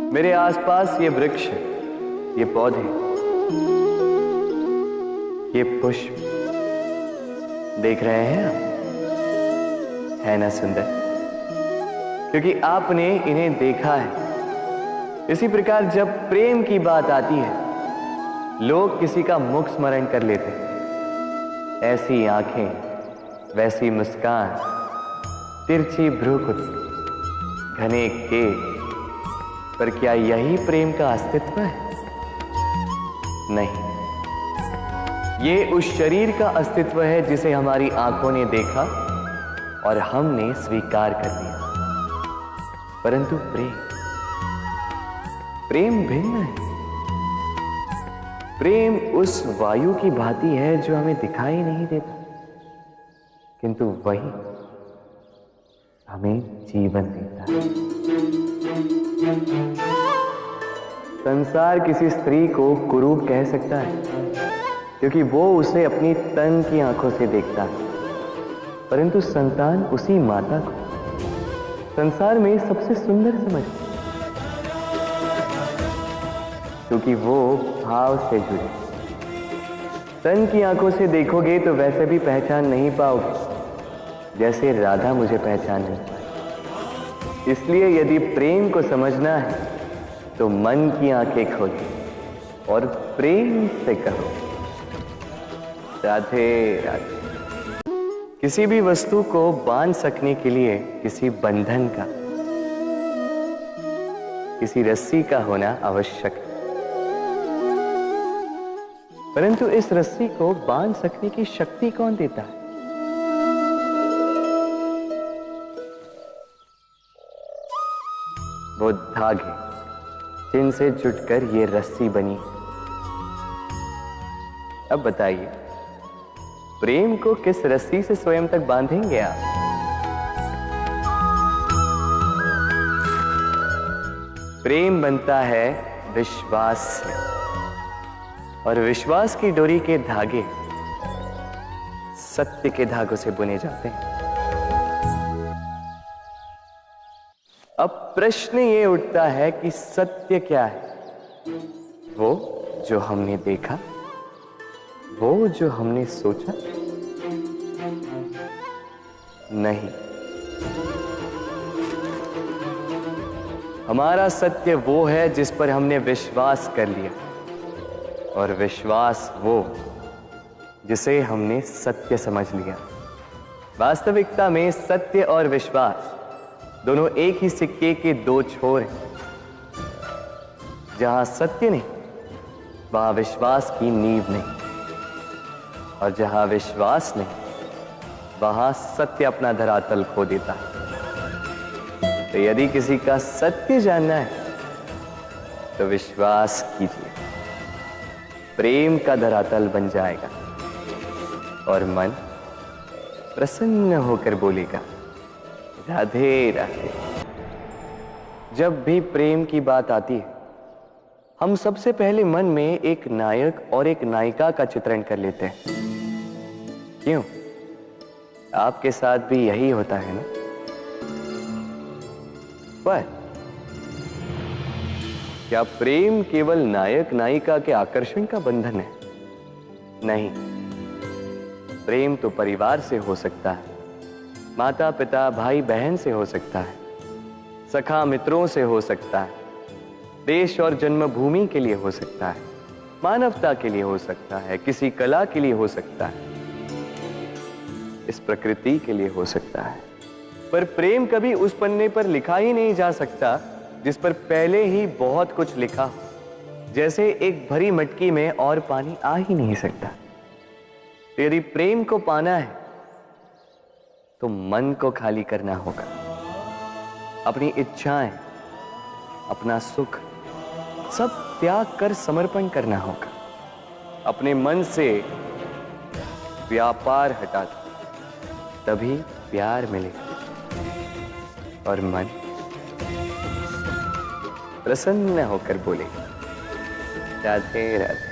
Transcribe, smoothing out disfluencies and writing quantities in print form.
मेरे आसपास ये वृक्ष, ये पौधे, ये पुष्प देख रहे हैं आप? है ना सुंदर? क्योंकि आपने इन्हें देखा है। इसी प्रकार जब प्रेम की बात आती है, लोग किसी का मुख स्मरण कर लेते हैं। ऐसी आंखें, वैसी मुस्कान, तिरछी भ्रूकुटी, घने केश, पर क्या यही प्रेम का अस्तित्व है? नहीं, ये उस शरीर का अस्तित्व है जिसे हमारी आंखों ने देखा और हमने स्वीकार कर लिया। परंतु प्रेम भिन्न है। प्रेम उस वायु की भांति है जो हमें दिखाई नहीं देता, किंतु वही हमें जीवन देता है। संसार किसी स्त्री को कुरूप कह सकता है, क्योंकि वो उसे अपनी तन की आंखों से देखता है, परंतु संतान उसी माता को संसार में सबसे सुंदर समझती, क्योंकि वो भाव से जुड़ी। तन की आंखों से देखोगे तो वैसे भी पहचान नहीं पाओगे जैसे राधा मुझे पहचान नहीं पाई। इसलिए यदि प्रेम को समझना है तो मन की आंखें खोलो और प्रेम से कहो, राधे राधे। किसी भी वस्तु को बांध सकने के लिए किसी बंधन का, किसी रस्सी का होना आवश्यक है, परंतु इस रस्सी को बांध सकने की शक्ति कौन देता है? वो धागे जिनसे जुटकर ये रस्सी बनी। अब बताइए, प्रेम को किस रस्सी से स्वयं तक बांधेंगे आप? प्रेम बनता है विश्वास से, और विश्वास की डोरी के धागे सत्य के धागों से बुने जाते हैं। अब प्रश्न ये उठता है कि सत्य क्या है? वो जो हमने देखा, वो जो हमने सोचा? नहीं, हमारा सत्य वो है जिस पर हमने विश्वास कर लिया, और विश्वास वो जिसे हमने सत्य समझ लिया। वास्तविकता में सत्य और विश्वास दोनों एक ही सिक्के के दो छोर हैं। जहां सत्य नहीं, वहां विश्वास की नींव नहीं, और जहां विश्वास नहीं, वहां सत्य अपना धरातल खो देता है। तो यदि किसी का सत्य जानना है तो विश्वास कीजिए, प्रेम का धरातल बन जाएगा और मन प्रसन्न होकर बोलेगा, राधे राधे। जब भी प्रेम की बात आती है, हम सबसे पहले मन में एक नायक और एक नायिका का चित्रण कर लेते हैं। क्यों? आपके साथ भी यही होता है ना? पर क्या प्रेम केवल नायक नायिका के आकर्षण का बंधन है? नहीं, प्रेम तो परिवार से हो सकता है, माता पिता भाई बहन से हो सकता है, सखा मित्रों से हो सकता है, देश और जन्मभूमि के लिए हो सकता है, मानवता के लिए हो सकता है, किसी कला के लिए हो सकता है, इस प्रकृति के लिए हो सकता है। पर प्रेम कभी उस पन्ने पर लिखा ही नहीं जा सकता जिस पर पहले ही बहुत कुछ लिखा हो। जैसे एक भरी मटकी में और पानी आ ही नहीं सकता। तो यदि प्रेम को पाना है तो मन को खाली करना होगा, अपनी इच्छाएं, अपना सुख सब त्याग कर समर्पण करना होगा। अपने मन से व्यापार हटा दो, तभी प्यार मिलेगा और मन प्रसन्न होकर बोलेगा, राधे राधे।